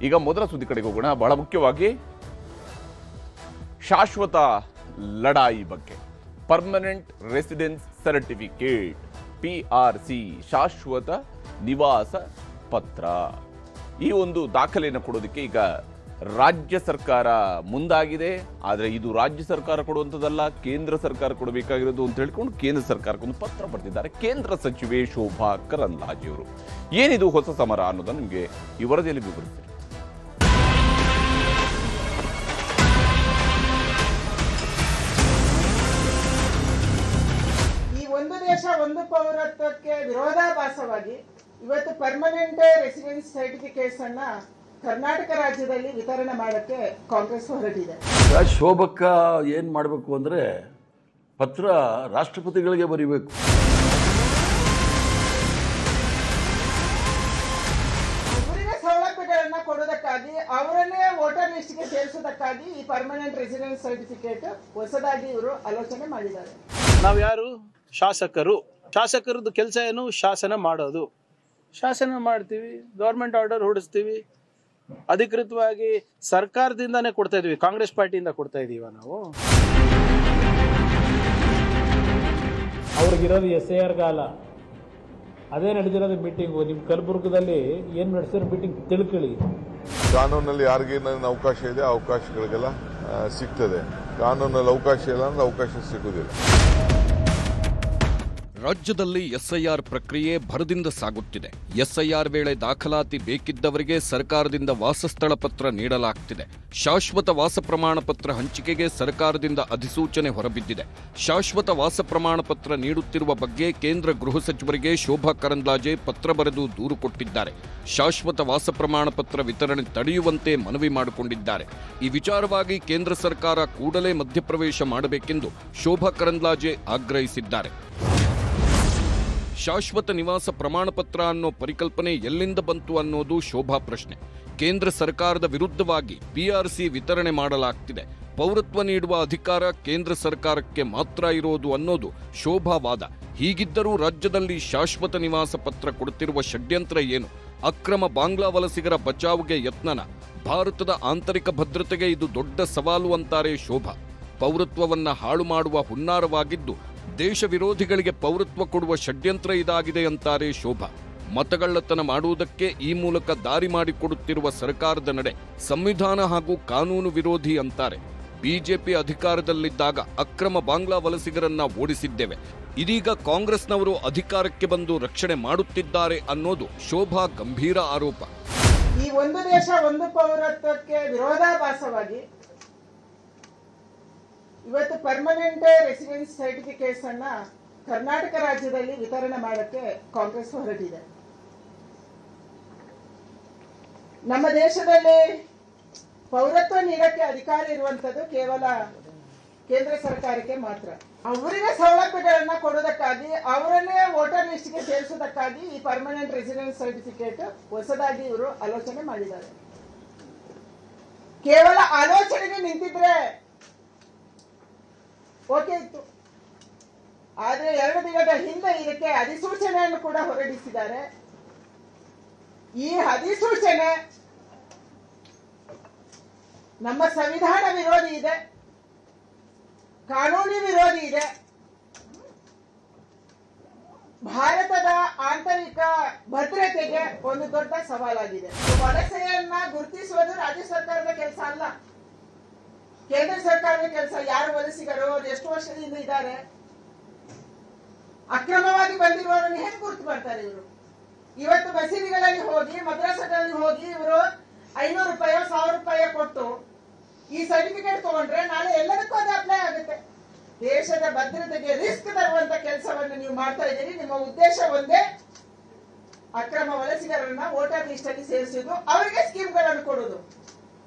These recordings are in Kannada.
ಈಗ ಮೊದಲ ಸುದ್ದಿ ಕಡೆಗೆ ಹೋಗೋಣ. ಬಹಳ ಮುಖ್ಯವಾಗಿ ಶಾಶ್ವತ ಲಡಾಯಿ ಬಗ್ಗೆ, ಪರ್ಮನೆಂಟ್ ರೆಸಿಡೆನ್ಸ್ ಸರ್ಟಿಫಿಕೇಟ್ PRC, ಶಾಶ್ವತ ನಿವಾಸ ಪತ್ರ, ಈ ಒಂದು ದಾಖಲೆಯನ್ನು ಕೊಡೋದಕ್ಕೆ ಈಗ ರಾಜ್ಯ ಸರ್ಕಾರ ಮುಂದಾಗಿದೆ. ಆದರೆ ಇದು ರಾಜ್ಯ ಸರ್ಕಾರ ಕೊಡುವಂಥದ್ದಲ್ಲ, ಕೇಂದ್ರ ಸರ್ಕಾರ ಕೊಡಬೇಕಾಗಿರೋದು ಅಂತ ಹೇಳ್ಕೊಂಡು ಕೇಂದ್ರ ಸರ್ಕಾರಕ್ಕೊಂದು ಪತ್ರ ಬರೆದಿದ್ದಾರೆ ಕೇಂದ್ರ ಸಚಿವೆ ಶೋಭಾ ಕರಂದ್ಲಾಜೆ ಅವರು. ಏನಿದು ಹೊಸ ಸಮರ ಅನ್ನೋದನ್ನು ನಿಮಗೆ ಈ ವರದಿಯಲ್ಲಿ ವಿವರಿಸ್ತಾರೆ. ಒಂದು ದೇಶ ಒಂದು ಪೌರತ್ವಕ್ಕೆ ವಿರೋಧಾಭಾಸವಾಗಿ ಇವತ್ತು ಪರ್ಮನೆಂಟ್ ರೆಸಿಡೆನ್ಸ್ ಸರ್ಟಿಫಿಕೇಟ್ಸ್ ಅನ್ನ ಕರ್ನಾಟಕ ರಾಜ್ಯದಲ್ಲಿ ವಿತರಣೆ ಮಾಡೋಕ್ಕೆ ಕಾಂಗ್ರೆಸ್ ಹೊರಟಿದೆ. ಶೋಭಕ್ಕ ಏನು ಮಾಡಬೇಕು ಅಂದರೆ ಪತ್ರ ರಾಷ್ಟ್ರಪತಿಗಳಿಗೆ ಬರೀಬೇಕು. ಊರಿನ ಸೌಲಭ್ಯಗಳನ್ನ ಕೊಡೋದಕ್ಕಾಗಿ ಅವರನ್ನೇ ವೋಟರ್ ಲಿಸ್ಟ್ಗೆ ಸೇರಿಸೋದಕ್ಕಾಗಿ ಈ ಪರ್ಮನೆಂಟ್ ರೆಸಿಡೆನ್ಸ್ ಸರ್ಟಿಫಿಕೇಟ್ ಹೊಸದಾಗಿ ಇವರು ಆಲೋಚನೆ ಮಾಡಿದ್ದಾರೆ. ನಾವ್ಯಾರು? ಶಾಸಕರದ್ದು ಕೆಲಸ ಏನು? ಶಾಸನ ಮಾಡೋದು. ಶಾಸನ ಮಾಡ್ತೀವಿ, ಗೌರ್ಮೆಂಟ್ ಆರ್ಡರ್ ಹೊಡಿಸ್ತೀವಿ, ಅಧಿಕೃತವಾಗಿ ಸರ್ಕಾರದಿಂದಾನೇ ಕೊಡ್ತಾ ಇದೀವಿ, ಕಾಂಗ್ರೆಸ್ ಪಾರ್ಟಿಯಿಂದ ಕೊಡ್ತಾ ಇದೀವ ನಾವು. ಅವ್ರಿಗಿರೋದು SIR ಕಾಲ, ಅದೇ ನಡೆದಿರೋದು ಮೀಟಿಂಗು. ನಿಮ್ಮ ಕಲಬುರ್ಗದಲ್ಲಿ ಏನು ನಡೆಸಿರೋ ಮೀಟಿಂಗ್ ತಿಳ್ಕೊಳ್ಳಿ. ಕಾನೂನಲ್ಲಿ ಯಾರಿಗೇನೇನು ಅವಕಾಶ ಇದೆ ಆ ಅವಕಾಶಗಳಿಗೆಲ್ಲ ಸಿಗ್ತದೆ. ಕಾನೂನಲ್ಲಿ ಅವಕಾಶ ಇಲ್ಲ ಅಂದ್ರೆ ಅವಕಾಶ ಸಿಗುವುದಿಲ್ಲ. ರಾಜ್ಯದಲ್ಲಿ SIR ಪ್ರಕ್ರಿಯೆ ಭರದಿಂದ ಸಾಗುತ್ತಿದೆ. SIR ವೇಳೆ ದಾಖಲಾತಿ ಬೇಕಿದ್ದವರಿಗೆ ಸರ್ಕಾರದಿಂದ ವಾಸಸ್ಥಳ ಪತ್ರ ನೀಡಲಾಗ್ತಿದೆ. ಶಾಶ್ವತ ವಾಸ ಪ್ರಮಾಣ ಪತ್ರ ಹಂಚಿಕೆಗೆ ಸರ್ಕಾರದಿಂದ ಅಧಿಸೂಚನೆ ಹೊರಬಿದ್ದಿದೆ. ಶಾಶ್ವತ ವಾಸ ಪ್ರಮಾಣ ಪತ್ರ ನೀಡುತ್ತಿರುವ ಬಗ್ಗೆ ಕೇಂದ್ರ ಗೃಹ ಸಚಿವರಿಗೆ ಶೋಭಾ ಕರಂದ್ಲಾಜೆ ಪತ್ರ ಬರೆದು ದೂರು ಕೊಟ್ಟಿದ್ದಾರೆ. ಶಾಶ್ವತ ವಾಸ ಪ್ರಮಾಣ ಪತ್ರ ವಿತರಣೆ ತಡೆಯುವಂತೆ ಮನವಿ ಮಾಡಿಕೊಂಡಿದ್ದಾರೆ. ಈ ವಿಚಾರವಾಗಿ ಕೇಂದ್ರ ಸರ್ಕಾರ ಕೂಡಲೇ ಮಧ್ಯಪ್ರವೇಶ ಮಾಡಬೇಕೆಂದು ಶೋಭಾ ಕರಂದ್ಲಾಜೆ ಆಗ್ರಹಿಸಿದ್ದಾರೆ. ಶಾಶ್ವತ ನಿವಾಸ ಪ್ರಮಾಣ ಪತ್ರ ಅನ್ನೋ ಪರಿಕಲ್ಪನೆ ಎಲ್ಲಿಂದ ಬಂತು ಅನ್ನೋದು ಶೋಭಾ ಪ್ರಶ್ನೆ. ಕೇಂದ್ರ ಸರ್ಕಾರದ ವಿರುದ್ಧವಾಗಿ PRC ವಿತರಣೆ ಮಾಡಲಾಗ್ತಿದೆ. ಪೌರತ್ವ ನೀಡುವ ಅಧಿಕಾರ ಕೇಂದ್ರ ಸರ್ಕಾರಕ್ಕೆ ಮಾತ್ರ ಇರೋದು ಅನ್ನೋದು ಶೋಭಾ ವಾದ. ಹೀಗಿದ್ದರೂ ರಾಜ್ಯದಲ್ಲಿ ಶಾಶ್ವತ ನಿವಾಸ ಪತ್ರ ಕೊಡುತ್ತಿರುವ ಷಡ್ಯಂತ್ರ ಏನು? ಅಕ್ರಮ ಬಾಂಗ್ಲಾ ವಲಸಿಗರ ಬಚಾವ್ಗೆ ಯತ್ನನ? ಭಾರತದ ಆಂತರಿಕ ಭದ್ರತೆಗೆ ಇದು ದೊಡ್ಡ ಸವಾಲು ಅಂತಾರೆ ಶೋಭಾ. ಪೌರತ್ವವನ್ನ ಹಾಳು ಮಾಡುವ ಹುನ್ನಾರವಾಗಿದ್ದು ದೇಶ ವಿರೋಧಿಗಳಿಗೆ ಪೌರತ್ವ ಕೊಡುವ ಷಡ್ಯಂತ್ರ ಇದಾಗಿದೆ ಅಂತಾರೆ ಶೋಭಾ. ಮತಗಳ್ಳತನ ಮಾಡುವುದಕ್ಕೆ ಈ ಮೂಲಕ ದಾರಿ ಮಾಡಿಕೊಡುತ್ತಿರುವ ಸರ್ಕಾರದ ನಡೆ ಸಂವಿಧಾನ ಹಾಗೂ ಕಾನೂನು ವಿರೋಧಿ ಅಂತಾರೆ. ಬಿಜೆಪಿ ಅಧಿಕಾರದಲ್ಲಿದ್ದಾಗ ಅಕ್ರಮ ಬಾಂಗ್ಲಾ ವಲಸಿಗರನ್ನ ಓಡಿಸಿದ್ದೇವೆ. ಇದೀಗ ಕಾಂಗ್ರೆಸ್ನವರು ಅಧಿಕಾರಕ್ಕೆ ಬಂದು ರಕ್ಷಣೆ ಮಾಡುತ್ತಿದ್ದಾರೆ ಅನ್ನೋದು ಶೋಭಾ ಗಂಭೀರ ಆರೋಪ. ಈ ಒಂದು ದೇಶ ಒಂದು ಪೌರತ್ವಕ್ಕೆ ವಿರೋಧಾಭಾಸವಾಗಿ ಇವತ್ತು ಪರ್ಮನೆಂಟ್ ರೆಸಿಡೆನ್ಸ್ ಸರ್ಟಿಫಿಕೇಟ್ಸ್ ಅನ್ನ ಕರ್ನಾಟಕ ರಾಜ್ಯದಲ್ಲಿ ವಿತರಣೆ ಮಾಡೋಕ್ಕೆ ಕಾಂಗ್ರೆಸ್ ಹೊರಟಿದೆ. ನಮ್ಮ ದೇಶದಲ್ಲಿ ಪೌರತ್ವ ನೀಡಕ್ಕೆ ಅಧಿಕಾರ ಇರುವಂತದ್ದು ಕೇವಲ ಕೇಂದ್ರ ಸರ್ಕಾರಕ್ಕೆ ಮಾತ್ರ. ಊರಿನ ಸೌಲಭ್ಯಗಳನ್ನ ಕೊಡೋದಕ್ಕಾಗಿ ಅವರನ್ನೇ ವೋಟರ್ ಲಿಸ್ಟ್ಗೆ ಸೇರಿಸೋದಕ್ಕಾಗಿ ಈ ಪರ್ಮನೆಂಟ್ ರೆಸಿಡೆನ್ಸ್ ಸರ್ಟಿಫಿಕೇಟ್ ಹೊಸದಾಗಿ ಇವರು ಆಲೋಚನೆ ಮಾಡಿದ್ದಾರೆ. ಕೇವಲ ಆಲೋಚನೆಗೆ ನಿಂತಿದ್ರೆ ಓಕೆ ಇತ್ತು, ಆದ್ರೆ 2 ದಿನದ ಹಿಂದೆ ಇದಕ್ಕೆ ಅಧಿಸೂಚನೆಯನ್ನು ಕೂಡ ಹೊರಡಿಸಿದ್ದಾರೆ. ಈ ಅಧಿಸೂಚನೆ ನಮ್ಮ ಸಂವಿಧಾನ ವಿರೋಧಿ ಇದೆ, ಕಾನೂನು ವಿರೋಧಿ ಇದೆ, ಭಾರತದ ಆಂತರಿಕ ಭದ್ರತೆಗೆ ಒಂದು ದೊಡ್ಡ ಸವಾಲಾಗಿದೆ. ವಲಸೆಯನ್ನ ಗುರುತಿಸುವುದು ರಾಜ್ಯ ಸರ್ಕಾರದ ಕೆಲಸ ಅಲ್ಲ, ಕೇಂದ್ರ ಸರ್ಕಾರದ ಕೆಲಸ. ಯಾರು ವಲಸಿಗರು, ಎಷ್ಟು ವರ್ಷದಿಂದ ಇದ್ದಾರೆ, ಅಕ್ರಮವಾಗಿ ಬಂದಿರುವವರನ್ನು ಹೇಗೆ ಗುರುತು ಮಾಡ್ತಾರೆ ಇವರು? ಇವತ್ತು ಮಸೀದಿಗಳಲ್ಲಿ ಹೋಗಿ, ಮದ್ರಸಾಗಳಲ್ಲಿ ಹೋಗಿ ಇವರು 500 ರೂಪಾಯಿ 1000 ರೂಪಾಯಿ ಕೊಟ್ಟು ಈ ಸರ್ಟಿಫಿಕೇಟ್ ತಗೊಂಡ್ರೆ ನಾಳೆ ಎಲ್ಲದಕ್ಕೂ ಅದು ಅಪ್ಲೈ ಆಗುತ್ತೆ. ದೇಶದ ಭದ್ರತೆಗೆ ರಿಸ್ಕ್ ತರುವಂತ ಕೆಲಸವನ್ನು ನೀವು ಮಾಡ್ತಾ ಇದ್ದೀರಿ. ನಿಮ್ಮ ಉದ್ದೇಶ ಒಂದೇ, ಅಕ್ರಮ ವಲಸಿಗರನ್ನ ವೋಟರ್ ಲಿಸ್ಟ್ ಅಲ್ಲಿ ಸೇರಿಸುವುದು, ಅವರಿಗೆ ಸ್ಕೀಮ್ಗಳನ್ನು ಕೊಡುವುದು.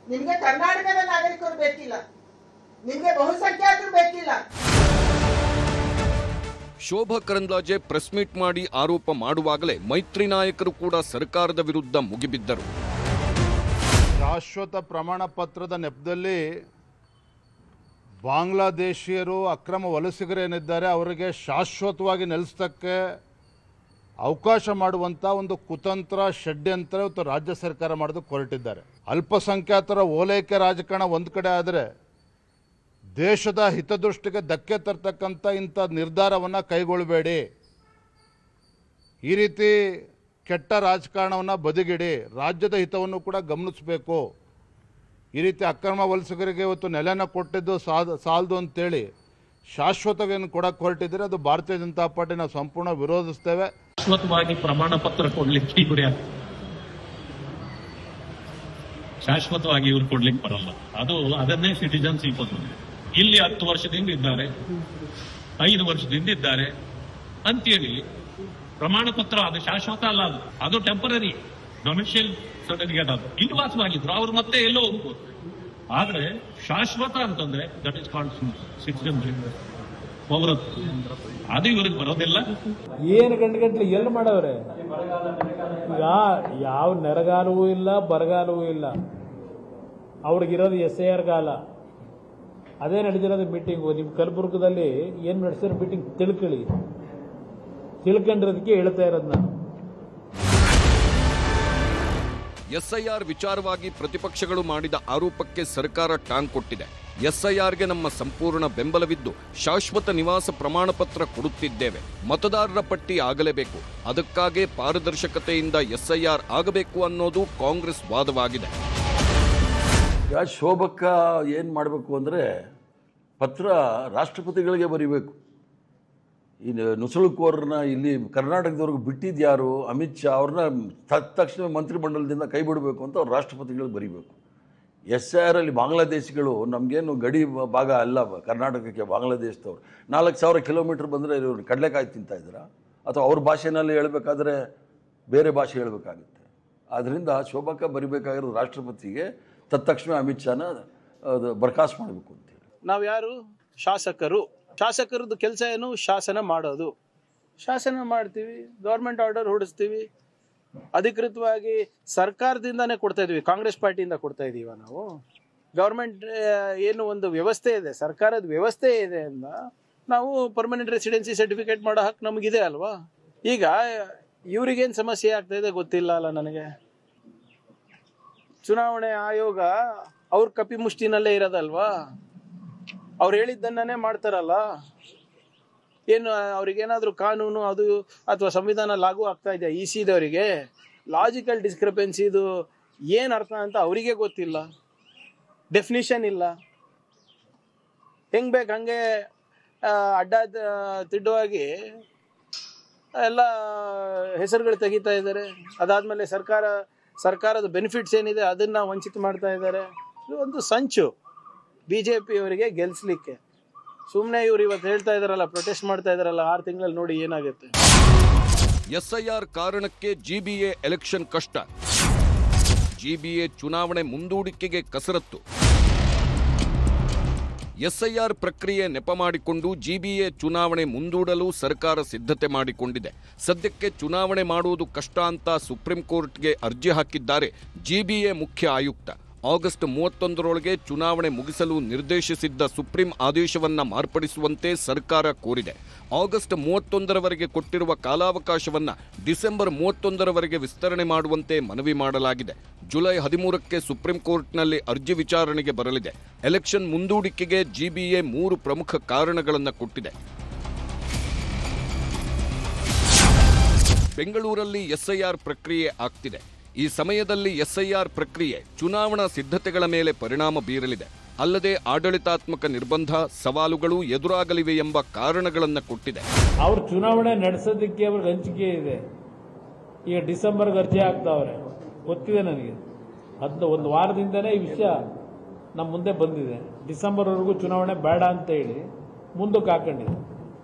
ನಿಮ್ಗೆ ಕರ್ನಾಟಕದ ನಾಗರಿಕರು ಬೇಕಿಲ್ಲ, ನಿಮ್ಗೆ ಬಹುಸಂಖ್ಯಾತರು ಬೇಕಿಲ್ಲ. ಶೋಭಾ ಕರಂದ್ಲಾಜೆ ಪ್ರೆಸ್ ಮೀಟ್ ಮಾಡಿ ಆರೋಪ ಮಾಡುವಾಗಲೇ ಮೈತ್ರಿ ನಾಯಕರು ಕೂಡ ಸರ್ಕಾರದ ವಿರುದ್ಧ ಮುಗಿಬಿದ್ದರು. ಶಾಶ್ವತ ಪ್ರಮಾಣ ಪತ್ರದ ನೆಪದಲ್ಲಿ ಬಾಂಗ್ಲಾದೇಶಿಯರು ಅಕ್ರಮ ವಲಸಿಗರೇನಿದ್ದಾರೆ ಅವರಿಗೆ ಶಾಶ್ವತವಾಗಿ ನೆಲೆಸಕ್ಕೆ ಅವಕಾಶ ಮಾಡುವಂಥ ಒಂದು ಕುತಂತ್ರ ಷಡ್ಯಂತ್ರ ಇವತ್ತು ರಾಜ್ಯ ಸರ್ಕಾರ ಮಾಡೋದಕ್ಕೆ ಹೊರಟಿದ್ದಾರೆ. ಅಲ್ಪಸಂಖ್ಯಾತರ ಓಲೈಕೆ ರಾಜಕಾರಣ ಒಂದು ಕಡೆ ಆದರೆ ದೇಶದ ಹಿತದೃಷ್ಟಿಗೆ ಧಕ್ಕೆ ತರ್ತಕ್ಕಂಥ ಇಂಥ ನಿರ್ಧಾರವನ್ನು ಕೈಗೊಳ್ಳಬೇಡಿ. ಈ ರೀತಿ ಕೆಟ್ಟ ರಾಜಕಾರಣವನ್ನು ಬದಿಗಿಡಿ, ರಾಜ್ಯದ ಹಿತವನ್ನು ಕೂಡ ಗಮನಿಸಬೇಕು. ಈ ರೀತಿ ಅಕ್ರಮ ವಲಸಿಗರಿಗೆ ಇವತ್ತು ನೆಲೆನ ಕೊಟ್ಟಿದ್ದು ಸಾಲದು ಅಂತೇಳಿ ಶಾಶ್ವತವೇನು ಕೊಡಕ್ಕೆ ಹೊರಟಿದ್ರೆ ಅದು ಭಾರತೀಯ ಜನತಾ ಪಾರ್ಟಿ ನಾವು ಸಂಪೂರ್ಣ ವಿರೋಧಿಸ್ತೇವೆ. ಶಾಶ್ವತವಾಗಿ ಪ್ರಮಾಣ ಪತ್ರ ಕೊಡ್ಲಿಕ್ಕೆ ಇವ್ರು ಶಾಶ್ವತವಾಗಿ ಇವ್ರು ಕೊಡ್ಲಿಕ್ಕೆ ಬರಲ್ಲ. ಅದನ್ನೇ ಸಿಟಿಜನ್ಸ್ ಇಲ್ಲಿ 10 ವರ್ಷದಿಂದ ಇದ್ದಾರೆ, 5 ವರ್ಷದಿಂದ ಇದ್ದಾರೆ ಅಂತೇಳಿ ಪ್ರಮಾಣ ಪತ್ರ ಅದು ಶಾಶ್ವತ ಅಲ್ಲ, ಅದು ಟೆಂಪರರಿ ಡೊಮಿಷಿಯಲ್ ಸರ್ಟಿಫಿಕೇಟ್. ಅದು ಇಲ್ಲಿ ವಾಸವಾಗಿದ್ರು ಅವ್ರು ಮತ್ತೆ ಎಲ್ಲೋ ಹೋಗ್ಬೋದು. ಆದ್ರೆ ಶಾಶ್ವತ ಅಂತಂದ್ರೆ ದಟ್ ಇಸ್ ಕಾಲ್ಡ್ ಸಿಟಿಜನ್ಶಿಪ್, ಪೌರತ್ವ. ಅದು ಇವ್ರಿಗೆ ಬರೋದಿಲ್ಲ. ಏನು ಗಂಟೆ ಎಲ್ಲಿ ಮಾಡವ್ರೆ? ಈಗ ಯಾವ ನೆರಗಾಲವೂ ಇಲ್ಲ, ಬರಗಾಲವೂ ಇಲ್ಲ. ಅವ್ರಿಗಿರೋದು SIR ಗಾಲ. ಅದೇ ನಡೆದಿರೋದು ಮೀಟಿಂಗು. ನಿಮ್ಮ ಕಲಬುರ್ಗದಲ್ಲಿ ಏನು ನಡೆಸಿರೋ ಮೀಟಿಂಗ್ ತಿಳ್ಕೊಂಡಿರೋದಕ್ಕೆ ಹೇಳ್ತಾ ಇರೋದು ನಾನು. SIR ವಿಚಾರವಾಗಿ ಪ್ರತಿಪಕ್ಷಗಳು ಮಾಡಿದ ಆರೋಪಕ್ಕೆ ಸರ್ಕಾರ ಟಾಂಗ್ ಕೊಟ್ಟಿದೆ. SIRಗೆ ನಮ್ಮ ಸಂಪೂರ್ಣ ಬೆಂಬಲವಿದ್ದು ಶಾಶ್ವತ ನಿವಾಸ ಪ್ರಮಾಣ ಪತ್ರ ಕೊಡುತ್ತಿದ್ದೇವೆ. ಮತದಾರರ ಪಟ್ಟಿ ಆಗಲೇಬೇಕು, ಅದಕ್ಕಾಗಿ ಪಾರದರ್ಶಕತೆಯಿಂದ SIR ಆಗಬೇಕು ಅನ್ನೋದು ಕಾಂಗ್ರೆಸ್ ವಾದವಾಗಿದೆ. ಈಗ ಶೋಭಕ್ಕ ಏನು ಮಾಡಬೇಕು ಅಂದರೆ ಪತ್ರ ರಾಷ್ಟ್ರಪತಿಗಳಿಗೆ ಬರೀಬೇಕು. ಈ ನುಸುಳುಕೋರನ್ನ ಇಲ್ಲಿ ಕರ್ನಾಟಕದವ್ರಿಗೆ ಬಿಟ್ಟಿದ್ಯಾರು? ಅಮಿತ್ ಶಾ ಅವ್ರನ್ನ ತಕ್ಷಣ ಮಂತ್ರಿಮಂಡಲದಿಂದ ಕೈ ಬಿಡಬೇಕು ಅಂತ ಅವ್ರು ರಾಷ್ಟ್ರಪತಿಗಳಿಗೆ ಬರೀಬೇಕು. SIR ಅಲ್ಲಿ ಬಾಂಗ್ಲಾದೇಶಿಗಳು ನಮಗೇನು ಗಡಿ ಭಾಗ ಅಲ್ಲ, ಕರ್ನಾಟಕಕ್ಕೆ ಬಾಂಗ್ಲಾದೇಶದವ್ರು 4000 ಕಿಲೋಮೀಟರ್ ಬಂದರೆ ಇವರು ಕಡಲೆಕಾಯಿ ತಿಂತಾಯಿದ್ದೀರಾ? ಅಥವಾ ಅವ್ರ ಭಾಷೆನಲ್ಲಿ ಹೇಳಬೇಕಾದ್ರೆ ಬೇರೆ ಭಾಷೆ ಹೇಳಬೇಕಾಗುತ್ತೆ. ಆದ್ದರಿಂದ ಶೋಭಕ್ಕ ಬರಿಬೇಕಾಗಿರೋದು ರಾಷ್ಟ್ರಪತಿಗೆ, ತಕ್ಷಣ ಅಮಿತ್ ಶಾನ ಬರ್ಖಾಸ್ತು ಮಾಡಬೇಕು ಅಂತೇಳಿ. ನಾವು ಯಾರು? ಶಾಸಕರದ್ದು ಕೆಲಸ ಏನು? ಶಾಸನ ಮಾಡೋದು. ಶಾಸನ ಮಾಡ್ತೀವಿ, ಗೌರ್ಮೆಂಟ್ ಆರ್ಡರ್ ಹೊಡಿಸ್ತೀವಿ. ಅಧಿಕೃತವಾಗಿ ಸರ್ಕಾರದಿಂದಾನೇ ಕೊಡ್ತಾ ಇದೀವಿ, ಕಾಂಗ್ರೆಸ್ ಪಾರ್ಟಿಯಿಂದ ಕೊಡ್ತಾ ಇದೀವ ನಾವು. ಗೌರ್ಮೆಂಟ್ ಏನು ಒಂದು ವ್ಯವಸ್ಥೆ ಇದೆ, ಸರ್ಕಾರದ ವ್ಯವಸ್ಥೆ ಇದೆ ಅಂತ ನಾವು ಪರ್ಮನೆಂಟ್ ರೆಸಿಡೆನ್ಸಿ ಸರ್ಟಿಫಿಕೇಟ್ ಮಾಡೋ ಹಕ್ಕು ನಮಗಿದೆ ಅಲ್ವಾ? ಈಗ ಇವ್ರಿಗೇನು ಸಮಸ್ಯೆ ಆಗ್ತಾ ಇದೆ ಗೊತ್ತಿಲ್ಲ ಅಲ್ಲ ನನಗೆ. ಚುನಾವಣೆ ಆಯೋಗ ಅವ್ರ ಕಪಿಮುಷ್ಟಿನಲ್ಲೇ ಇರೋದಲ್ವಾ? ಅವ್ರು ಹೇಳಿದ್ದನ್ನೇ ಮಾಡ್ತಾರಲ್ಲ. ಏನು ಅವ್ರಿಗೇನಾದ್ರೂ ಕಾನೂನು ಅದು ಅಥವಾ ಸಂವಿಧಾನ ಲಾಗೂ ಆಗ್ತಾ ಇದೆಯಾ? ECದವರಿಗೆ ಲಾಜಿಕಲ್ ಡಿಸ್ಕ್ರಿಪೆನ್ಸಿದು ಏನು ಅರ್ಥ ಅಂತ ಅವರಿಗೆ ಗೊತ್ತಿಲ್ಲ, ಡೆಫಿನಿಷನ್ ಇಲ್ಲ. ಹೆಂಗ್ ಬೇಕು ಹಂಗೆ ಅಡ್ಡ ತಿಡ್ಡುವಾಗಿ ಎಲ್ಲ ಹೆಸರುಗಳು ತೆಗಿತಾ ಇದ್ದಾರೆ. ಅದಾದ್ಮೇಲೆ ಸರ್ಕಾರದ ಬೆನಿಫಿಟ್ಸ್ ಏನಿದೆ ಅದನ್ನ ವಂಚಿತ ಮಾಡ್ತಾ ಇದ್ದಾರೆ. ಇದು ಒಂದು ಸಂಚು BJP ಅವರಿಗೆ ಗೆಲ್ಸ್ಲಿಕ್ಕೆ. ಸುಮ್ಮನೆ ಇವ್ರು ಇವತ್ತು ಹೇಳ್ತಾ ಇದಾರಲ್ಲ, ಪ್ರೊಟೆಸ್ಟ್ ಮಾಡ್ತಾ ಇದಾರಲ್ಲ, 6 ತಿಂಗಳಲ್ಲಿ ನೋಡಿ ಏನಾಗುತ್ತೆ. SIR ಕಾರಣಕ್ಕೆ GBA ಎಲೆಕ್ಷನ್ ಕಷ್ಟ. GBA ಚುನಾವಣೆ ಮುಂದೂಡಿಕೆಗೆ ಕಸರತ್ತು. SIR ಪ್ರಕ್ರಿಯೆ ನೆಪ ಮಾಡಿಕೊಂಡು GBA ಚುನಾವಣೆ ಮುಂದೂಡಲು ಸರ್ಕಾರ ಸಿದ್ಧತೆ ಮಾಡಿಕೊಂಡಿದೆ. ಸದ್ಯಕ್ಕೆ ಚುನಾವಣೆ ಮಾಡುವುದು ಕಷ್ಟ ಅಂತ ಸುಪ್ರೀಂ ಕೋರ್ಟ್ಗೆ ಅರ್ಜಿ ಹಾಕಿದ್ದಾರೆ GBA ಮುಖ್ಯ ಆಯುಕ್ತ. ಆಗಸ್ಟ್ 31ರೊಳಗೆ ಚುನಾವಣೆ ಮುಗಿಸಲು ನಿರ್ದೇಶಿಸಿದ್ದ ಸುಪ್ರೀಂ ಆದೇಶವನ್ನ ಮಾರ್ಪಡಿಸುವಂತೆ ಸರ್ಕಾರ ಕೋರಿದೆ. ಆಗಸ್ಟ್ 31ರವರೆಗೆ ಕೊಟ್ಟಿರುವ ಕಾಲಾವಕಾಶವನ್ನ ಡಿಸೆಂಬರ್ 31ರವರೆಗೆ ವಿಸ್ತರಣೆ ಮಾಡುವಂತೆ ಮನವಿ ಮಾಡಲಾಗಿದೆ. ಜುಲೈ 13ಕ್ಕೆ ಸುಪ್ರೀಂ ಕೋರ್ಟ್ನಲ್ಲಿ ಅರ್ಜಿ ವಿಚಾರಣೆಗೆ ಬರಲಿದೆ. ಎಲೆಕ್ಷನ್ ಮುಂದೂಡಿಕೆಗೆ GBA 3 ಪ್ರಮುಖ ಕಾರಣಗಳನ್ನು ಕೊಟ್ಟಿದೆ. ಬೆಂಗಳೂರಲ್ಲಿ SIR ಪ್ರಕ್ರಿಯೆ ಆಗ್ತಿದೆ. ಈ ಸಮಯದಲ್ಲಿ SIR ಪ್ರಕ್ರಿಯೆ ಚುನಾವಣಾ ಸಿದ್ಧತೆಗಳ ಮೇಲೆ ಪರಿಣಾಮ ಬೀರಲಿದೆ. ಅಲ್ಲದೆ ಆಡಳಿತಾತ್ಮಕ ನಿರ್ಬಂಧ, ಸವಾಲುಗಳು ಎದುರಾಗಲಿವೆ ಎಂಬ ಕಾರಣಗಳನ್ನು ಕೊಟ್ಟಿದೆ. ಅವ್ರು ಚುನಾವಣೆ ನಡೆಸೋದಕ್ಕೆ ಅವ್ರಿಗೆ ಹಂಚಿಕೆ ಇದೆ. ಈಗ ಡಿಸೆಂಬರ್ಗೆ ಅರ್ಜಿ ಹಾಕ್ತಾವ್ರೆ, ಗೊತ್ತಿದೆ ನನಗೆ. ಒಂದು ವಾರದಿಂದನೇ ಈ ವಿಷಯ ನಮ್ಮ ಮುಂದೆ ಬಂದಿದೆ. ಡಿಸೆಂಬರ್ವರೆಗೂ ಚುನಾವಣೆ ಬೇಡ ಅಂತ ಹೇಳಿ ಮುಂದಕ್ಕೆ ಹಾಕೊಂಡಿದೆ.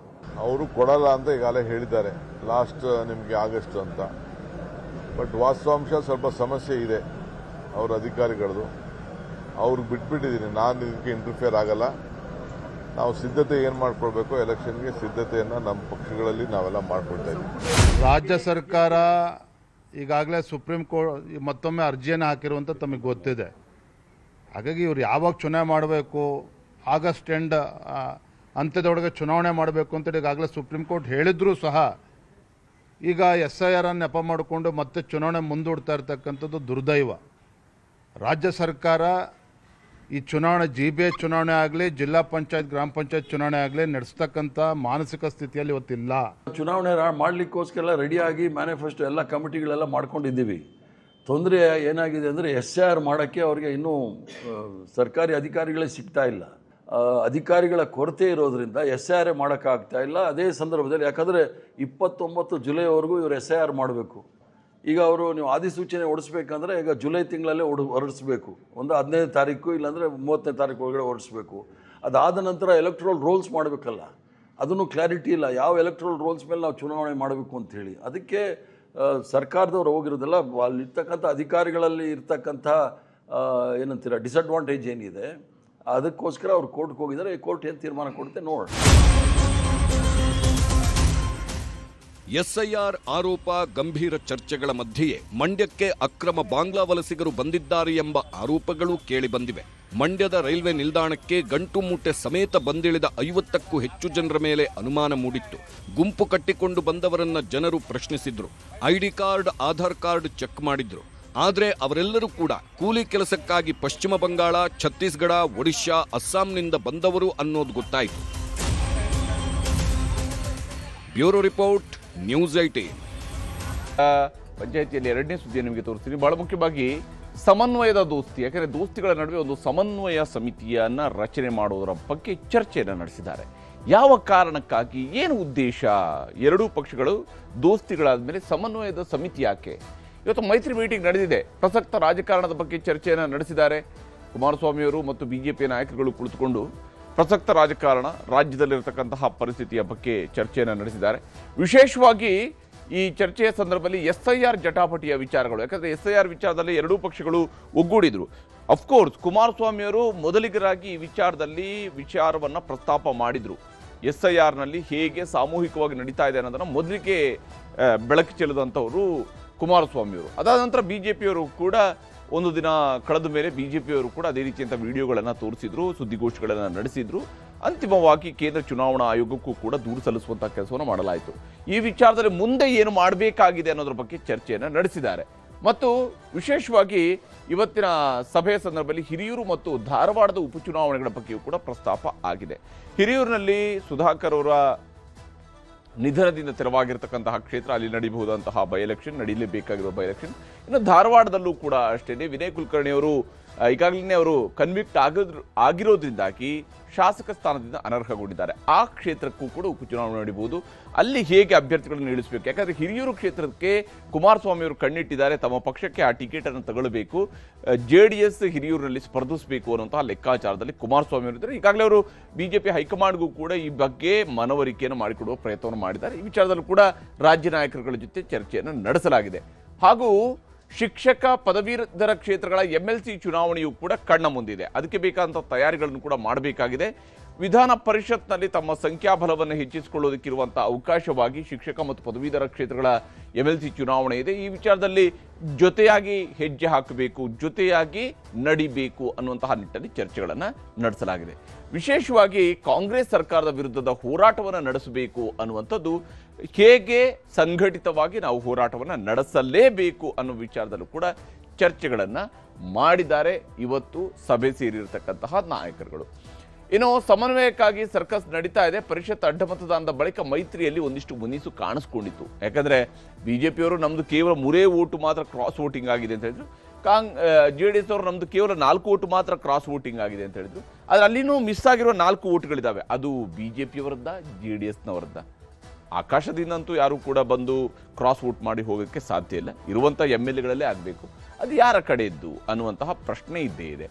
ಅವರು ಕೊಡಲ್ಲ ಅಂತ ಈಗಾಗಲೇ ಹೇಳಿದ್ದಾರೆ, ಲಾಸ್ಟ್ ನಿಮಗೆ ಆಗಸ್ಟ್ ಅಂತ. ಬಟ್ ವಾಸ್ತವಾಂಶ ಸ್ವಲ್ಪ ಸಮಸ್ಯೆ ಇದೆ ಅವ್ರ ಅಧಿಕಾರಿಗಳದು. ಅವ್ರಿಗೆ ಬಿಟ್ಬಿಟ್ಟಿದ್ದೀನಿ, ನಾನು ಇದಕ್ಕೆ ಇಂಟರ್ಫಿಯರ್ ಆಗಲ್ಲ. ನಾವು ಸಿದ್ಧತೆ ಏನು ಮಾಡ್ಕೊಳ್ಬೇಕು, ಎಲೆಕ್ಷನ್ಗೆ ಸಿದ್ಧತೆಯನ್ನು ನಮ್ಮ ಪಕ್ಷಗಳಲ್ಲಿ ನಾವೆಲ್ಲ ಮಾಡ್ಕೊಳ್ತಾ ಇದ್ದೀವಿ. ರಾಜ್ಯ ಸರ್ಕಾರ ಈಗಾಗಲೇ ಸುಪ್ರೀಂ ಕೋರ್ಟ್ ಮತ್ತೊಮ್ಮೆ ಅರ್ಜಿಯನ್ನು ಹಾಕಿರುವಂಥ ತಮಗೆ ಗೊತ್ತಿದೆ. ಹಾಗಾಗಿ ಇವ್ರು ಯಾವಾಗ ಚುನಾವಣೆ ಮಾಡಬೇಕು, ಆಗಸ್ಟ್ ಎಂಡ್ ಅಂತ್ಯದೊಳಗೆ ಚುನಾವಣೆ ಮಾಡಬೇಕು ಅಂತೇಳಿ ಈಗಾಗಲೇ ಸುಪ್ರೀಂ ಕೋರ್ಟ್ ಹೇಳಿದ್ರೂ ಸಹ ಈಗ SIR ನೆಪ ಮಾಡಿಕೊಂಡು ಮತ್ತೆ ಚುನಾವಣೆ ಮುಂದೂಡ್ತಾ ಇರ್ತಕ್ಕಂಥದ್ದು ದುರ್ದೈವ. ರಾಜ್ಯ ಸರ್ಕಾರ ಈ ಚುನಾವಣೆ GBA ಚುನಾವಣೆ ಆಗಲಿ, ಜಿಲ್ಲಾ ಪಂಚಾಯತ್, ಗ್ರಾಮ ಪಂಚಾಯತ್ ಚುನಾವಣೆ ಆಗಲಿ ನಡೆಸ್ತಕ್ಕಂಥ ಮಾನಸಿಕ ಸ್ಥಿತಿಯಲ್ಲಿ ಇವತ್ತಿಲ್ಲ. ಚುನಾವಣೆ ಮಾಡಲಿಕ್ಕೋಸ್ಕರ ರೆಡಿಯಾಗಿ ಮ್ಯಾನಿಫೆಸ್ಟೋ ಎಲ್ಲ ಕಮಿಟಿಗಳೆಲ್ಲ ಮಾಡ್ಕೊಂಡಿದ್ದೀವಿ. ತೊಂದರೆ ಏನಾಗಿದೆ ಅಂದರೆ SIR ಮಾಡೋಕ್ಕೆ ಅವ್ರಿಗೆ ಇನ್ನೂ ಸರ್ಕಾರಿ ಅಧಿಕಾರಿಗಳೇ ಸಿಗ್ತಾ ಇಲ್ಲ. ಅಧಿಕಾರಿಗಳ ಕೊರತೆ ಇರೋದ್ರಿಂದ SIR ಮಾಡೋಕ್ಕಾಗ್ತಾ ಇಲ್ಲ. ಅದೇ ಸಂದರ್ಭದಲ್ಲಿ ಯಾಕಂದರೆ 29 ಜುಲೈವರೆಗೂ ಇವರು SIR ಮಾಡಬೇಕು. ಈಗ ಅವರು ನೀವು ಅಧಿಸೂಚನೆ ಹೊಡಿಸ್ಬೇಕಂದ್ರೆ ಈಗ ಜುಲೈ ತಿಂಗಳಲ್ಲೇ ಹೊರಡಿಸ್ಬೇಕು. ಒಂದು 15ನೇ ತಾರೀಕು ಇಲ್ಲಾಂದರೆ 30ನೇ ತಾರೀಕು ಒಳಗಡೆ ಹೊರಡಿಸ್ಬೇಕು. ಅದಾದ ನಂತರ ಎಲೆಕ್ಟ್ರಲ್ ರೋಲ್ಸ್ ಮಾಡಬೇಕಲ್ಲ, ಅದನ್ನು ಕ್ಲಾರಿಟಿ ಇಲ್ಲ. ಯಾವ ಎಲೆಕ್ಟ್ರಲ್ ರೋಲ್ಸ್ ಮೇಲೆ ನಾವು ಚುನಾವಣೆ ಮಾಡಬೇಕು ಅಂಥೇಳಿ ಅದಕ್ಕೆ ಸರ್ಕಾರದವ್ರು ಹೋಗಿರೋದಿಲ್ಲ. ಅಲ್ಲಿರ್ತಕ್ಕಂಥ ಅಧಿಕಾರಿಗಳಲ್ಲಿ ಇರ್ತಕ್ಕಂಥ ಏನಂತೀರ ಡಿಸಡ್ವಾಂಟೇಜ್ ಏನಿದೆ ಅದಕ್ಕೋಸ್ಕರ ಅವ್ರು ಕೋರ್ಟ್ಗೆ ಹೋಗಿದ್ದಾರೆ. ಕೋರ್ಟ್ ಏನು ತೀರ್ಮಾನ ಕೊಡುತ್ತೆ ನೋಡೋಣ. SIR ಆರೋಪ ಗಂಭೀರ ಚರ್ಚೆಗಳ ಮಧ್ಯೆಯೇ ಮಂಡ್ಯಕ್ಕೆ ಅಕ್ರಮ ಬಾಂಗ್ಲಾ ವಲಸಿಗರು ಬಂದಿದ್ದಾರೆ ಎಂಬ ಆರೋಪಗಳು ಕೇಳಿಬಂದಿವೆ. ಮಂಡ್ಯದ ರೈಲ್ವೆ ನಿಲ್ದಾಣಕ್ಕೆ ಗಂಟು ಮೂಟೆ ಸಮೇತ ಬಂದಿಳಿದ 50ಕ್ಕೂ ಹೆಚ್ಚು ಜನರ ಮೇಲೆ ಅನುಮಾನ ಮೂಡಿತ್ತು. ಗುಂಪು ಕಟ್ಟಿಕೊಂಡು ಬಂದವರನ್ನ ಜನರು ಪ್ರಶ್ನಿಸಿದ್ರು. ID card, Aadhaar card check ಮಾಡಿದ್ರು. ಆದರೆ ಅವರೆಲ್ಲರೂ ಕೂಡ ಕೂಲಿ ಕೆಲಸಕ್ಕಾಗಿ ಪಶ್ಚಿಮ ಬಂಗಾಳ, ಛತ್ತೀಸ್ಗಢ, ಒಡಿಶಾ, ಅಸ್ಸಾಂನಿಂದ ಬಂದವರು ಅನ್ನೋದು ಗೊತ್ತಾಯಿತು. Bureau report, news 18. ಪಂಚಾಯಿತಿಯಲ್ಲಿ ಎರಡನೇ ಸುದ್ದಿ ನಿಮಗೆ ತೋರಿಸ್ತೀನಿ. ಬಹಳ ಮುಖ್ಯವಾಗಿ ಸಮನ್ವಯದ ದೋಸ್ತಿ. ಯಾಕಂದರೆ ದೋಸ್ತಿಗಳ ನಡುವೆ ಒಂದು ಸಮನ್ವಯ ಸಮಿತಿಯನ್ನು ರಚನೆ ಮಾಡೋದರ ಬಗ್ಗೆ ಚರ್ಚೆಯನ್ನು ನಡೆಸಿದ್ದಾರೆ. ಯಾವ ಕಾರಣಕ್ಕಾಗಿ, ಏನು ಉದ್ದೇಶ? ಎರಡೂ ಪಕ್ಷಗಳು ದೋಸ್ತಿಗಳಾದ ಮೇಲೆ ಸಮನ್ವಯದ ಸಮಿತಿ ಯಾಕೆ? ಇವತ್ತು ಮೈತ್ರಿ ಮೀಟಿಂಗ್ ನಡೆದಿದೆ. ಪ್ರಸಕ್ತ ರಾಜಕಾರಣದ ಬಗ್ಗೆ ಚರ್ಚೆಯನ್ನು ನಡೆಸಿದ್ದಾರೆ. ಕುಮಾರಸ್ವಾಮಿಯವರು ಮತ್ತು BJP ನಾಯಕರುಗಳು ಕುಳಿತುಕೊಂಡು ಪ್ರಸಕ್ತ ರಾಜಕಾರಣ, ರಾಜ್ಯದಲ್ಲಿರತಕ್ಕಂತಹ ಪರಿಸ್ಥಿತಿಯ ಬಗ್ಗೆ ಚರ್ಚೆಯನ್ನು ನಡೆಸಿದ್ದಾರೆ. ವಿಶೇಷವಾಗಿ ಈ ಚರ್ಚೆಯ ಸಂದರ್ಭದಲ್ಲಿ SIR ಜಟಾಪಟಿಯ ವಿಚಾರಗಳು. ಯಾಕಂದರೆ SIR ವಿಚಾರದಲ್ಲಿ ಎರಡೂ ಪಕ್ಷಗಳು ಒಗ್ಗೂಡಿದ್ರು. ಅಫ್ಕೋರ್ಸ್ ಕುಮಾರಸ್ವಾಮಿಯವರು ಮೊದಲಿಗರಾಗಿ ಈ ವಿಚಾರವನ್ನು ಪ್ರಸ್ತಾಪ ಮಾಡಿದರು. SIRನಲ್ಲಿ ಹೇಗೆ ಸಾಮೂಹಿಕವಾಗಿ ನಡೀತಾ ಇದೆ ಅನ್ನೋದನ್ನು ಮೊದಲಿಗೆ ಬೆಳಕು ಚೆಲ್ಲಿದಂಥವರು ಕುಮಾರಸ್ವಾಮಿಯವರು. ಅದಾದ ನಂತರ BJPಯವರು ಕೂಡ ಒಂದು ದಿನ ಕಳೆದ ಮೇಲೆ BJPಯವರು ಕೂಡ ಅದೇ ರೀತಿಯಂಥ ವಿಡಿಯೋಗಳನ್ನು ತೋರಿಸಿದ್ರು, ಸುದ್ದಿಗೋಷ್ಠಿಗಳನ್ನು ನಡೆಸಿದ್ರು. ಅಂತಿಮವಾಗಿ ಕೇಂದ್ರ ಚುನಾವಣಾ ಆಯೋಗಕ್ಕೂ ಕೂಡ ದೂರು ಸಲ್ಲಿಸುವಂಥ ಕೆಲಸವನ್ನು ಮಾಡಲಾಯಿತು. ಈ ವಿಚಾರದಲ್ಲಿ ಮುಂದೆ ಏನು ಮಾಡಬೇಕಾಗಿದೆ ಅನ್ನೋದ್ರ ಬಗ್ಗೆ ಚರ್ಚೆಯನ್ನು ನಡೆಸಿದ್ದಾರೆ. ಮತ್ತು ವಿಶೇಷವಾಗಿ ಇವತ್ತಿನ ಸಭೆಯ ಸಂದರ್ಭದಲ್ಲಿ ಹಿರಿಯೂರು ಮತ್ತು ಧಾರವಾಡದ ಉಪಚುನಾವಣೆಗಳ ಬಗ್ಗೆಯೂ ಕೂಡ ಪ್ರಸ್ತಾಪ ಆಗಿದೆ. ಹಿರಿಯೂರಿನಲ್ಲಿ ಸುಧಾಕರ್ ಅವರ ನಿಧನದಿಂದ ತೆರವಾಗಿರ್ತಕ್ಕಂತಹ ಕ್ಷೇತ್ರ, ಅಲ್ಲಿ ನಡೀಬಹುದಂತಹ ಬೈ ಎಲೆಕ್ಷನ್, ನಡೀಲೇಬೇಕಾಗಿರುವ ಬೈ ಎಲೆಕ್ಷನ್. ಇನ್ನು ಧಾರವಾಡದಲ್ಲೂ ಕೂಡ ಅಷ್ಟೇ. ವಿನಯ್ ಕುಲಕರ್ಣಿ ಅವರು ಈಗಾಗಲೇ ಅವರು ಕನ್ವಿಕ್ಟ್ ಆಗಿರೋದ್ರಿಂದಾಗಿ ಶಾಸಕ ಸ್ಥಾನದಿಂದ ಅನರ್ಹಗೊಂಡಿದ್ದಾರೆ. ಆ ಕ್ಷೇತ್ರಕ್ಕೂ ಕೂಡ ಉಪಚುನಾವಣೆ ನಡೀಬಹುದು. ಅಲ್ಲಿ ಹೇಗೆ ಅಭ್ಯರ್ಥಿಗಳನ್ನು ಇಳಿಸಬೇಕು? ಯಾಕಂದರೆ ಹಿರಿಯೂರು ಕ್ಷೇತ್ರಕ್ಕೆ ಕುಮಾರಸ್ವಾಮಿ ಅವರು ಕಣ್ಣಿಟ್ಟಿದ್ದಾರೆ. ತಮ್ಮ ಪಕ್ಷಕ್ಕೆ ಆ ಟಿಕೆಟನ್ನು ತಗೊಳ್ಬೇಕು, JDS ಹಿರಿಯೂರಿನಲ್ಲಿ ಸ್ಪರ್ಧಿಸಬೇಕು ಅನ್ನುವಂತಹ ಲೆಕ್ಕಾಚಾರದಲ್ಲಿ ಕುಮಾರಸ್ವಾಮಿ ಅವರಿದ್ದಾರೆ. ಈಗಾಗಲೇ ಅವರು BJP ಹೈಕಮಾಂಡ್ಗೂ ಕೂಡ ಈ ಬಗ್ಗೆ ಮನವರಿಕೆಯನ್ನು ಮಾಡಿಕೊಡುವ ಪ್ರಯತ್ನವನ್ನು ಮಾಡಿದ್ದಾರೆ. ಈ ವಿಚಾರದಲ್ಲೂ ಕೂಡ ರಾಜ್ಯ ನಾಯಕರುಗಳ ಜೊತೆ ಚರ್ಚೆಯನ್ನು ನಡೆಸಲಾಗಿದೆ. ಹಾಗೂ ಶಿಕ್ಷಕ ಪದವೀಧರ ಕ್ಷೇತ್ರಗಳ MLC ಚುನಾವಣೆಯೂ ಕೂಡ ಕಣ್ಣ ಮುಂದಿದೆ. ಅದಕ್ಕೆ ಬೇಕಾದಂಥ ತಯಾರಿಗಳನ್ನು ಕೂಡ ಮಾಡಬೇಕಾಗಿದೆ. ವಿಧಾನ ಪರಿಷತ್ನಲ್ಲಿ ತಮ್ಮ ಸಂಖ್ಯಾಬಲವನ್ನು ಹೆಚ್ಚಿಸಿಕೊಳ್ಳೋದಕ್ಕಿರುವಂಥ ಅವಕಾಶವಾಗಿ ಶಿಕ್ಷಕ ಮತ್ತು ಪದವೀಧರ ಕ್ಷೇತ್ರಗಳ MLC ಚುನಾವಣೆ ಇದೆ. ಈ ವಿಚಾರದಲ್ಲಿ ಜೊತೆಯಾಗಿ ಹೆಜ್ಜೆ ಹಾಕಬೇಕು, ಜೊತೆಯಾಗಿ ನಡಿಬೇಕು ಅನ್ನುವಂತಹ ನಿಟ್ಟಿನಲ್ಲಿ ಚರ್ಚೆಗಳನ್ನು ನಡೆಸಲಾಗಿದೆ. ವಿಶೇಷವಾಗಿ ಕಾಂಗ್ರೆಸ್ ಸರ್ಕಾರದ ವಿರುದ್ಧದ ಹೋರಾಟವನ್ನು ನಡೆಸಬೇಕು ಅನ್ನುವಂಥದ್ದು, ಹೇಗೆ ಸಂಘಟಿತವಾಗಿ ನಾವು ಹೋರಾಟವನ್ನು ನಡೆಸಲೇಬೇಕು ಅನ್ನೋ ವಿಚಾರದಲ್ಲೂ ಕೂಡ ಚರ್ಚೆಗಳನ್ನು ಮಾಡಿದ್ದಾರೆ ಇವತ್ತು ಸಭೆ ಸೇರಿರತಕ್ಕಂತಹ ನಾಯಕರುಗಳು. ಇನ್ನು ಸಮನ್ವಯಕ್ಕಾಗಿ ಸರ್ಕಸ್ ನಡೀತಾ ಇದೆ. ಪರಿಷತ್ ಅಡ್ಡಮತದಾನದ ಬಳಿಕ ಮೈತ್ರಿಯಲ್ಲಿ ಒಂದಿಷ್ಟು ಮುನಿಸು ಕಾಣಿಸ್ಕೊಂಡಿತ್ತು. ಯಾಕಂದರೆ BJPಯವರು ನಮ್ಮದು ಕೇವಲ 3 ವೋಟು ಮಾತ್ರ ಕ್ರಾಸ್ ವೋಟಿಂಗ್ ಆಗಿದೆ ಅಂತ ಹೇಳಿದ್ರು. JDS ಅವರು ನಮ್ಮದು ಕೇವಲ 4 ವೋಟು ಮಾತ್ರ ಕ್ರಾಸ್ ವೋಟಿಂಗ್ ಆಗಿದೆ ಅಂತ ಹೇಳಿದ್ರು. ಆದರೆ ಅಲ್ಲಿನೂ ಮಿಸ್ ಆಗಿರೋ 4 ವೋಟ್ಗಳಿದ್ದಾವೆ. ಅದು BJPಯವರದ್ದ, JDSನವರದ್ದ? ಆಕಾಶದಿಂದಂತೂ ಯಾರು ಕೂಡ ಬಂದು ಕ್ರಾಸ್ ವೋಟ್ ಮಾಡಿ ಹೋಗೋಕ್ಕೆ ಸಾಧ್ಯ ಇಲ್ಲ. ಇರುವಂಥ MLAಗಳಲ್ಲೇ ಆಗಬೇಕು. ಅದು ಯಾರ ಕಡೆಯದ್ದು ಅನ್ನುವಂತಹ ಪ್ರಶ್ನೆ ಇದ್ದೇ ಇದೆ.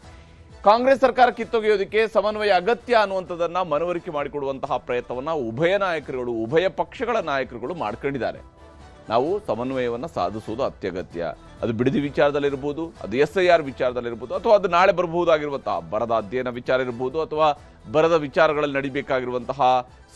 ಕಾಂಗ್ರೆಸ್ ಸರ್ಕಾರ ಕಿತ್ತೊಗೆಯೋದಕ್ಕೆ ಸಮನ್ವಯ ಅಗತ್ಯ ಅನ್ನುವಂಥದ್ದನ್ನು ಮನವರಿಕೆ ಮಾಡಿಕೊಡುವಂತಹ ಪ್ರಯತ್ನವನ್ನು ಉಭಯ ಪಕ್ಷಗಳ ನಾಯಕರುಗಳು ಮಾಡ್ಕೊಂಡಿದ್ದಾರೆ. ನಾವು ಸಮನ್ವಯವನ್ನು ಸಾಧಿಸುವುದು ಅತ್ಯಗತ್ಯ. ಅದು ಬಿಡದಿ ವಿಚಾರದಲ್ಲಿರ್ಬೋದು, ಅದು SIR ವಿಚಾರದಲ್ಲಿರ್ಬೋದು, ಅಥವಾ ಅದು ನಾಳೆ ಬರಬಹುದಾಗಿರುವಂತಹ ಬರದ ಅಧ್ಯಯನ ವಿಚಾರ ಇರ್ಬೋದು, ಅಥವಾ ಬರದ ವಿಚಾರಗಳಲ್ಲಿ ನಡೀಬೇಕಾಗಿರುವಂತಹ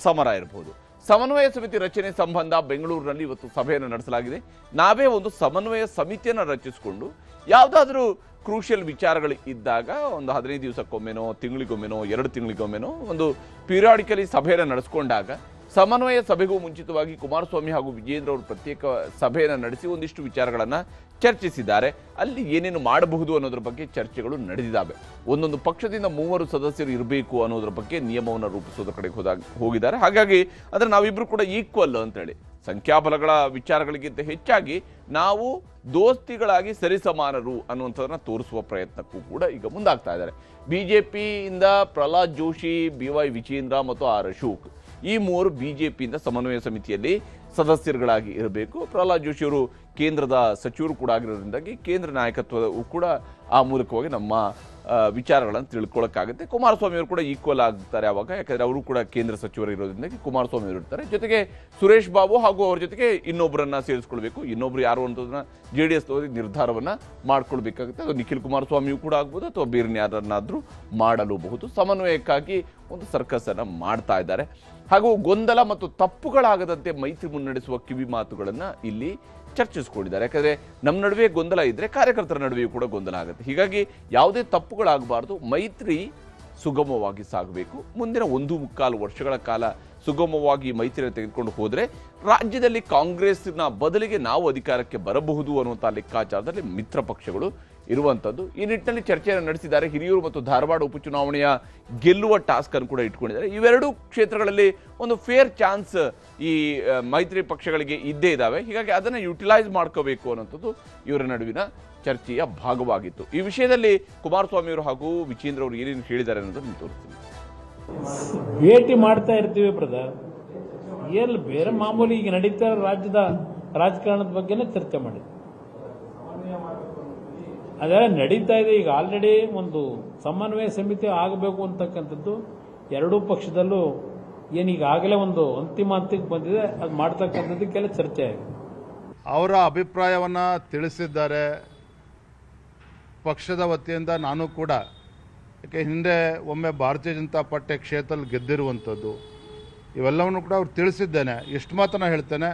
ಸಮರ ಇರ್ಬೋದು. ಸಮನ್ವಯ ಸಮಿತಿ ರಚನೆ ಸಂಬಂಧ ಬೆಂಗಳೂರಿನಲ್ಲಿ ಇವತ್ತು ಸಭೆಯನ್ನು ನಡೆಸಲಾಗಿದೆ. ನಾವೇ ಒಂದು ಸಮನ್ವಯ ಸಮಿತಿಯನ್ನು ರಚಿಸಿಕೊಂಡು ಯಾವುದಾದ್ರೂ ಕ್ರೂಷಿಯಲ್ ವಿಚಾರಗಳು ಇದ್ದಾಗ ಒಂದು 15 ದಿವಸಕ್ಕೊಮ್ಮೆನೋ, ತಿಂಗಳಿಗೊಮ್ಮೆನೋ, 2 ತಿಂಗಳಿಗೊಮ್ಮೆನೋ ಒಂದು ಪೀರಿಯಾಡಿಕಲಿ ಸಭೆಯನ್ನು ನಡೆಸ್ಕೊಂಡಾಗ ಸಮನ್ವಯ ಸಭೆಗೂ ಮುಂಚಿತವಾಗಿ ಕುಮಾರಸ್ವಾಮಿ ಹಾಗೂ ವಿಜೇಂದ್ರ ಅವರು ಪ್ರತ್ಯೇಕ ಸಭೆಯನ್ನು ನಡೆಸಿ ಒಂದಿಷ್ಟು ವಿಚಾರಗಳನ್ನು ಚರ್ಚಿಸಿದ್ದಾರೆ. ಅಲ್ಲಿ ಏನೇನು ಮಾಡಬಹುದು ಅನ್ನೋದ್ರ ಬಗ್ಗೆ ಚರ್ಚೆಗಳು ನಡೆದಿದ್ದಾವೆ. ಒಂದೊಂದು ಪಕ್ಷದಿಂದ 3 ಸದಸ್ಯರು ಇರಬೇಕು ಅನ್ನೋದ್ರ ಬಗ್ಗೆ ನಿಯಮವನ್ನು ರೂಪಿಸೋದ್ರ ಕಡೆಗೆ ಹೋಗಿದ್ದಾರೆ. ಹಾಗಾಗಿ ಅಂದರೆ ನಾವಿಬ್ರು ಕೂಡ ಈಕ್ವಲ್ ಅಂತೇಳಿ ಸಂಖ್ಯಾಬಲಗಳ ವಿಚಾರಗಳಿಗಿಂತ ಹೆಚ್ಚಾಗಿ ನಾವು ದೋಸ್ತಿಗಳಾಗಿ ಸರಿಸಮಾನರು ಅನ್ನುವಂಥದ್ದನ್ನ ತೋರಿಸುವ ಪ್ರಯತ್ನಕ್ಕೂ ಕೂಡ ಈಗ ಮುಂದಾಗ್ತಾ ಇದ್ದಾರೆ. ಬಿಜೆಪಿಯಿಂದ ಪ್ರಹ್ಲಾದ್ ಜೋಶಿ, BY ವಿಜೇಂದ್ರ ಮತ್ತು R ಅಶೋಕ್ ಈ 3 ಬಿಜೆಪಿಯಿಂದ ಸಮನ್ವಯ ಸಮಿತಿಯಲ್ಲಿ ಸದಸ್ಯರುಗಳಾಗಿ ಇರಬೇಕು. ಪ್ರಹ್ಲಾದ್ ಜೋಶಿ ಅವರು ಕೇಂದ್ರದ ಸಚಿವರು ಕೂಡ ಆಗಿರೋದ್ರಿಂದಾಗಿ ಕೇಂದ್ರ ನಾಯಕತ್ವವು ಕೂಡ ಆ ಮೂಲಕವಾಗಿ ನಮ್ಮ ವಿಚಾರಗಳನ್ನು ತಿಳ್ಕೊಳ್ಳೋಕ್ಕಾಗುತ್ತೆ. ಕುಮಾರಸ್ವಾಮಿ ಅವರು ಕೂಡ ಈಕ್ವಲ್ ಆಗ್ತಾರೆ ಆವಾಗ, ಯಾಕಂದರೆ ಅವರು ಕೂಡ ಕೇಂದ್ರ ಸಚಿವರು ಇರೋದ್ರಿಂದಾಗಿ ಕುಮಾರಸ್ವಾಮಿ ಅವರು ಇರ್ತಾರೆ. ಜೊತೆಗೆ ಸುರೇಶ್ ಬಾಬು ಹಾಗೂ ಅವ್ರ ಜೊತೆಗೆ ಇನ್ನೊಬ್ಬರನ್ನ ಸೇರಿಸ್ಕೊಳ್ಬೇಕು. ಇನ್ನೊಬ್ರು ಯಾರು ಅನ್ನೋದನ್ನ JDS ನಿರ್ಧಾರವನ್ನು ಮಾಡ್ಕೊಳ್ಬೇಕಾಗುತ್ತೆ. ಅದು ನಿಖಿಲ್ ಕುಮಾರಸ್ವಾಮಿಯೂ ಕೂಡ ಆಗ್ಬೋದು ಅಥವಾ ಬೇರೆ ಯಾರನ್ನಾದರೂ ಮಾಡಲೂಬಹುದು. ಸಮನ್ವಯಕ್ಕಾಗಿ ಒಂದು ಸರ್ಕಸ್ ಅನ್ನು ಮಾಡ್ತಾ ಇದ್ದಾರೆ. ಹಾಗೂ ಗೊಂದಲ ಮತ್ತು ತಪ್ಪುಗಳಾಗದಂತೆ ಮೈತ್ರಿ ಮುನ್ನಡೆಸುವ ಕಿವಿ ಮಾತುಗಳನ್ನು ಇಲ್ಲಿ ಚರ್ಚಿಸ್ಕೊಂಡಿದ್ದಾರೆ. ಯಾಕಂದರೆ ನಮ್ಮ ನಡುವೆ ಗೊಂದಲ ಇದ್ದರೆ ಕಾರ್ಯಕರ್ತರ ನಡುವೆಯೂ ಕೂಡ ಗೊಂದಲ ಆಗುತ್ತೆ. ಹೀಗಾಗಿ ಯಾವುದೇ ತಪ್ಪುಗಳಾಗಬಾರ್ದು, ಮೈತ್ರಿ ಸುಗಮವಾಗಿ ಸಾಗಬೇಕು. ಮುಂದಿನ 1.25 ವರ್ಷಗಳ ಕಾಲ ಸುಗಮವಾಗಿ ಮೈತ್ರಿಯನ್ನು ತೆಗೆದುಕೊಂಡು ಹೋದರೆ ರಾಜ್ಯದಲ್ಲಿ ಕಾಂಗ್ರೆಸ್ನ ಬದಲಿಗೆ ನಾವು ಅಧಿಕಾರಕ್ಕೆ ಬರಬಹುದು ಅನ್ನುವಂಥ ಲೆಕ್ಕಾಚಾರದಲ್ಲಿ ಮಿತ್ರ ಪಕ್ಷಗಳು ಇರುವಂಥದ್ದು. ಈ ನಿಟ್ಟಿನಲ್ಲಿ ಚರ್ಚೆಯನ್ನು ನಡೆಸಿದ್ದಾರೆ. ಹಿರಿಯೂರು ಮತ್ತು ಧಾರವಾಡ ಉಪಚುನಾವಣೆಯ ಗೆಲ್ಲುವ ಟಾಸ್ಕ್ ಅನ್ನು ಕೂಡ ಇಟ್ಕೊಂಡಿದ್ದಾರೆ. ಇವೆರಡೂ ಕ್ಷೇತ್ರಗಳಲ್ಲಿ ಒಂದು ಫೇರ್ ಚಾನ್ಸ್ ಈ ಮೈತ್ರಿ ಪಕ್ಷಗಳಿಗೆ ಇದ್ದೇ ಇದ್ದಾವೆ. ಹೀಗಾಗಿ ಅದನ್ನು ಯುಟಿಲೈಸ್ ಮಾಡ್ಕೋಬೇಕು ಅನ್ನೋಂಥದ್ದು ಇವರ ನಡುವಿನ ಚರ್ಚೆಯ ಭಾಗವಾಗಿತ್ತು. ಈ ವಿಷಯದಲ್ಲಿ ಕುಮಾರಸ್ವಾಮಿ ಅವರು ಹಾಗೂ ವಿಜೇಂದ್ರ ಅವರು ಏನೇನು ಹೇಳಿದ್ದಾರೆ ಅನ್ನೋದನ್ನು ನಿಮ್ಗೆ ತೋರಿಸ್ತೀನಿ. ಭೇಟಿ ಮಾಡ್ತಾ ಇರ್ತೀವಿ ಬ್ರದರ್, ಎಲ್ಲಿ ಬೇರೆ ಮಾಮೂಲಿ ಈಗ ನಡೀತಾ ಇರೋ ರಾಜ್ಯದ ರಾಜಕಾರಣದ ಬಗ್ಗೆನೇ ಚರ್ಚೆ ಮಾಡಿ ಅದೆಲ್ಲ ನಡೀತಾ ಇದೆ. ಈಗ ಆಲ್ರೆಡಿ ಒಂದು ಸಮನ್ವಯ ಸಮಿತಿ ಆಗಬೇಕು ಅಂತಕ್ಕಂಥದ್ದು ಎರಡೂ ಪಕ್ಷದಲ್ಲೂ ಏನೀಗಾಗಲೇ ಒಂದು ಅಂತಿಮ ಹಂತಕ್ಕೆ ಬಂದಿದೆ. ಅದು ಮಾಡ್ತಕ್ಕಂಥದ್ದಕ್ಕೆಲ್ಲ ಚರ್ಚೆ ಆಗಿದೆ. ಅವರ ಅಭಿಪ್ರಾಯವನ್ನು ತಿಳಿಸಿದ್ದಾರೆ ಪಕ್ಷದ ವತಿಯಿಂದ. ನಾನು ಕೂಡ ಯಾಕೆ ಹಿಂದೆ ಒಮ್ಮೆ ಭಾರತೀಯ ಜನತಾ ಪಾರ್ಟಿ ಕ್ಷೇತ್ರದಲ್ಲಿ ಗೆದ್ದಿರುವಂಥದ್ದು, ಇವೆಲ್ಲವನ್ನು ಕೂಡ ಅವ್ರು ತಿಳಿಸಿದ್ದೇನೆ. ಎಷ್ಟು ಮಾತನ್ನು ಹೇಳ್ತೇನೆ,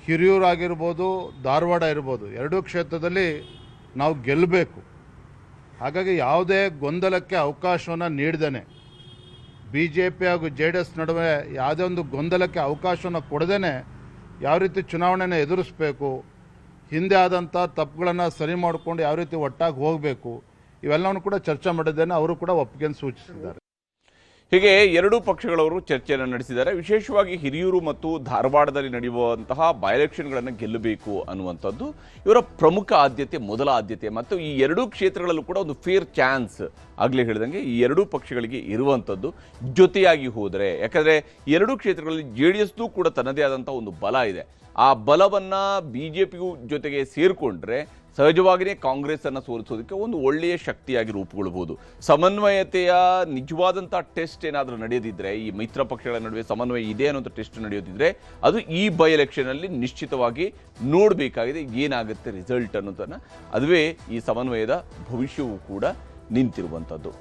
ಹಿರಿಯೂರು ಆಗಿರ್ಬೋದು, ಧಾರವಾಡ ಇರ್ಬೋದು, ಎರಡೂ ಕ್ಷೇತ್ರದಲ್ಲಿ ನಾವು ಗೆಲ್ಲಬೇಕು. ಹಾಗಾಗಿ ಯಾವುದೇ ಗೊಂದಲಕ್ಕೆ ಅವಕಾಶವನ್ನು ನೀಡ್ದೇನೆ, BJP ಹಾಗೂ JDS ನಡುವೆ ಯಾವುದೇ ಒಂದು ಗೊಂದಲಕ್ಕೆ ಅವಕಾಶವನ್ನು ಕೊಡದೇನೆ ಯಾವ ರೀತಿ ಚುನಾವಣೆಯನ್ನು ಎದುರಿಸಬೇಕು, ಹಿಂದೆ ಆದಂಥ ತಪ್ಪುಗಳನ್ನು ಸರಿ ಮಾಡಿಕೊಂಡು ಯಾವ ರೀತಿ ಒಟ್ಟಾಗಿ ಹೋಗಬೇಕು, ಇವೆಲ್ಲವನ್ನು ಕೂಡ ಚರ್ಚೆ ಮಾಡಿದ್ದೇನೆ. ಅವರು ಕೂಡ ಒಪ್ಪಿಗೆಯನ್ನು ಸೂಚಿಸಿದ್ದಾರೆ. ಹೀಗೆ ಎರಡೂ ಪಕ್ಷಗಳವರು ಚರ್ಚೆಯನ್ನು ನಡೆಸಿದ್ದಾರೆ. ವಿಶೇಷವಾಗಿ ಹಿರಿಯೂರು ಮತ್ತು ಧಾರವಾಡದಲ್ಲಿ ನಡೆಯುವಂತಹ ಬೈ ಎಲೆಕ್ಷನ್ಗಳನ್ನು ಗೆಲ್ಲಬೇಕು ಅನ್ನುವಂಥದ್ದು ಇವರ ಪ್ರಮುಖ ಆದ್ಯತೆ, ಮೊದಲ ಆದ್ಯತೆ. ಮತ್ತು ಈ ಎರಡೂ ಕ್ಷೇತ್ರಗಳಲ್ಲೂ ಕೂಡ ಒಂದು ಫೇರ್ ಚಾನ್ಸ್ ಆಗಲೇ ಹೇಳಿದಂಗೆ ಈ ಎರಡೂ ಪಕ್ಷಗಳಿಗೆ ಇರುವಂಥದ್ದು ಜೊತೆಯಾಗಿ ಹೋದರೆ. ಯಾಕಂದರೆ ಎರಡೂ ಕ್ಷೇತ್ರಗಳಲ್ಲಿ JDSಗೂ ಕೂಡ ತನ್ನದೇ ಆದಂಥ ಒಂದು ಬಲ ಇದೆ. ಆ ಬಲವನ್ನು BJPಗೂ ಜೊತೆಗೆ ಸೇರಿಕೊಂಡ್ರೆ ಸಹಜವಾಗಿಯೇ ಕಾಂಗ್ರೆಸ್ಸನ್ನು ಸೋಲಿಸೋದಕ್ಕೆ ಒಂದು ಒಳ್ಳೆಯ ಶಕ್ತಿಯಾಗಿ ರೂಪುಗೊಳ್ಳಬಹುದು. ಸಮನ್ವಯತೆಯ ನಿಜವಾದಂಥ ಟೆಸ್ಟ್ ಏನಾದರೂ ನಡೆಯೋದಿದ್ರೆ, ಈ ಮಿತ್ರ ಪಕ್ಷಗಳ ನಡುವೆ ಸಮನ್ವಯ ಇದೆ ಅನ್ನೋಂಥ ಟೆಸ್ಟ್ ನಡೆಯೋದಿದ್ರೆ ಅದು ಈ ಬೈ ಎಲೆಕ್ಷನಲ್ಲಿ ನಿಶ್ಚಿತವಾಗಿ ನೋಡಬೇಕಾಗಿದೆ. ಏನಾಗುತ್ತೆ ರಿಸಲ್ಟ್ ಅನ್ನೋದನ್ನು, ಅದುವೇ ಈ ಸಮನ್ವಯದ ಭವಿಷ್ಯವೂ ಕೂಡ ನಿಂತಿರುವಂಥದ್ದು.